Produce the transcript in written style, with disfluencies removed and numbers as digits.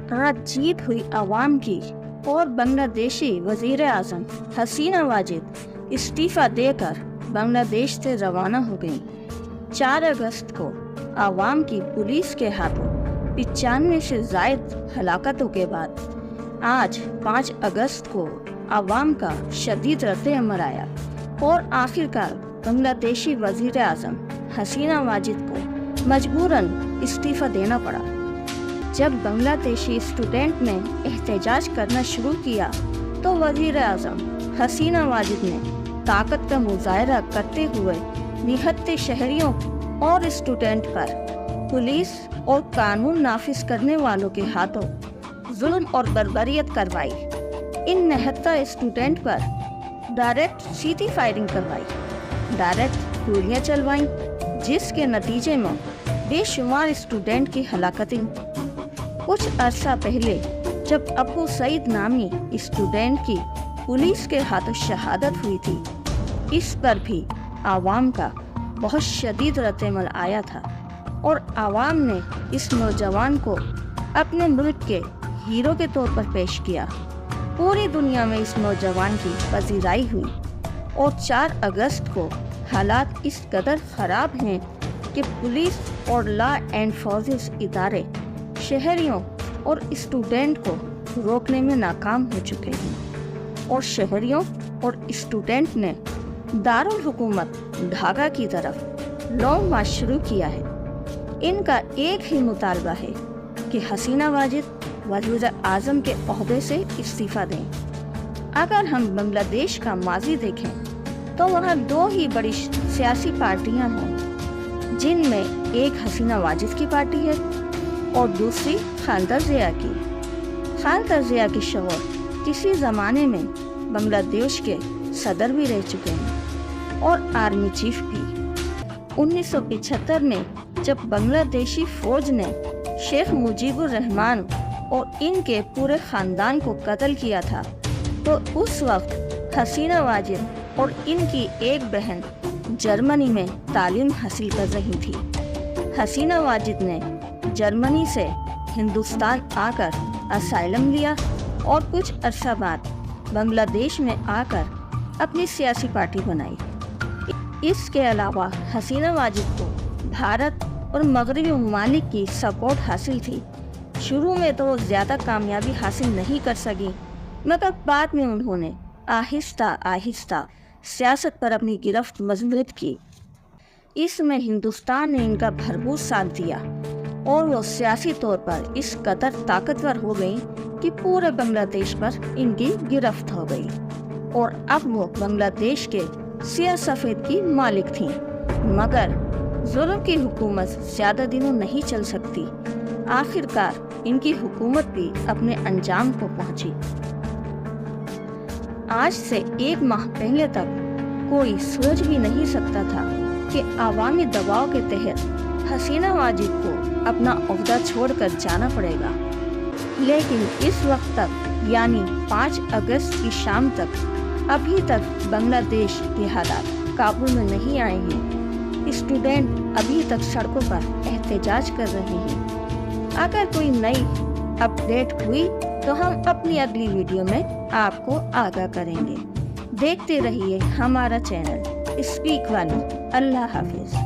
रात जीत हुई आवाम की और बांग्लादेशी वजीर आजम हसीना वाजिद इस्तीफा देकर बांग्लादेश से रवाना हो गई। 4 अगस्त को आवाम की पुलिस के हाथों 95 से जायद हलाकतों के बाद आज 5 अगस्त को आवाम का शदीद रद्द-ए-अमल आया और आखिरकार बांग्लादेशी वजीर आजम हसीना वाजिद को मजबूरन इस्तीफा देना पड़ा। जब बांग्लादेशी स्टूडेंट ने एहतजाज करना शुरू किया तो वजीर आजम हसीना वाजिद ने ताकत का मुजाहरा करते हुए निहत्थे शहरियों और स्टूडेंट पर पुलिस और कानून नाफिज करने वालों के हाथों जुल्म और बर्बरियत करवाई। इन निहत्था स्टूडेंट पर डायरेक्ट सीधी फायरिंग करवाई, डायरेक्ट गोलियां चलवाईं, जिसके नतीजे में बेशुमार स्टूडेंट की हलाकतें। कुछ अरसा पहले जब अबू सईद नामी स्टूडेंट की पुलिस के हाथों शहादत हुई थी, इस पर भी आवाम का बहुत शदीद रद्द-ए-अमल आया था और आवाम ने इस नौजवान को अपने मुल्क के हीरो के तौर पर पेश किया। पूरी दुनिया में इस नौजवान की पजीराई हुई और 4 अगस्त को हालात इस कदर ख़राब हैं कि पुलिस और लॉ एंड फोर्सेस इदारे शहरियों और स्टूडेंट को रोकने में नाकाम हो चुके हैं और शहरियों और स्टूडेंट ने दारुल हुकूमत ढाका की तरफ लॉन्ग मार्च शुरू किया है। इनका एक ही मुतालबा है कि हसीना वाजिद वज़ीर आज़म के ओहदे से इस्तीफ़ा दें। अगर हम बांग्लादेश का माजी देखें तो वहाँ 2 ही बड़ी सियासी पार्टियाँ हैं, जिनमें एक हसीना वाजिद की पार्टी है और दूसरी खालिदा ज़िया की। खालिदा ज़िया के शौहर किसी ज़माने में बांग्लादेश के सदर भी रह चुके हैं और आर्मी चीफ भी। 1975 में जब बांग्लादेशी फौज ने शेख मुजीबुर रहमान और इनके पूरे खानदान को कत्ल किया था, तो उस वक्त हसीना वाजिद और इनकी एक बहन जर्मनी में तालीम हासिल कर रही थी। हसीना वाजिद ने जर्मनी से हिंदुस्तान आकर असाइलम लिया और कुछ अरसा बाद बांग्लादेश में आकर अपनी सियासी पार्टी बनाई। इसके अलावा हसीना वाजिद को भारत और मगरबी ममालिक की सपोर्ट हासिल थी। शुरू में तो ज़्यादा कामयाबी हासिल नहीं कर सकी, मगर बाद में उन्होंने आहिस्ता आहिस्ता सियासत पर अपनी गिरफ्त मजबूत की। इसमें हिंदुस्तान ने इनका भरपूर साथ दिया और वो सियासी तौर पर इस कदर ताकतवर हो गई कि पूरे बांग्लादेश पर इनकी गिरफ्त हो गई और अब वो बांग्लादेश के सिया सफ़ेद की मालिक थीं। मगर जुल्म की हुकूमत ज़्यादा दिनों नहीं चल सकती। आखिरकार इनकी हुकूमत भी अपने अंजाम को पहुंची। आज से 1 माह पहले तक कोई सोच भी नहीं सकता था कि आवामी दबाव के तहत हसीना वाजिद को अपना ओहदा छोड़कर जाना पड़ेगा। लेकिन इस वक्त तक यानी 5 अगस्त की शाम तक अभी तक बांग्लादेश के हालात काबू में नहीं आए हैं। स्टूडेंट अभी तक सड़कों पर एहतजाज कर रहे हैं। अगर कोई नई अपडेट हुई तो हम अपनी अगली वीडियो में आपको आगाह करेंगे। देखते रहिए हमारा चैनल स्पीक वन। अल्लाह हाफिज।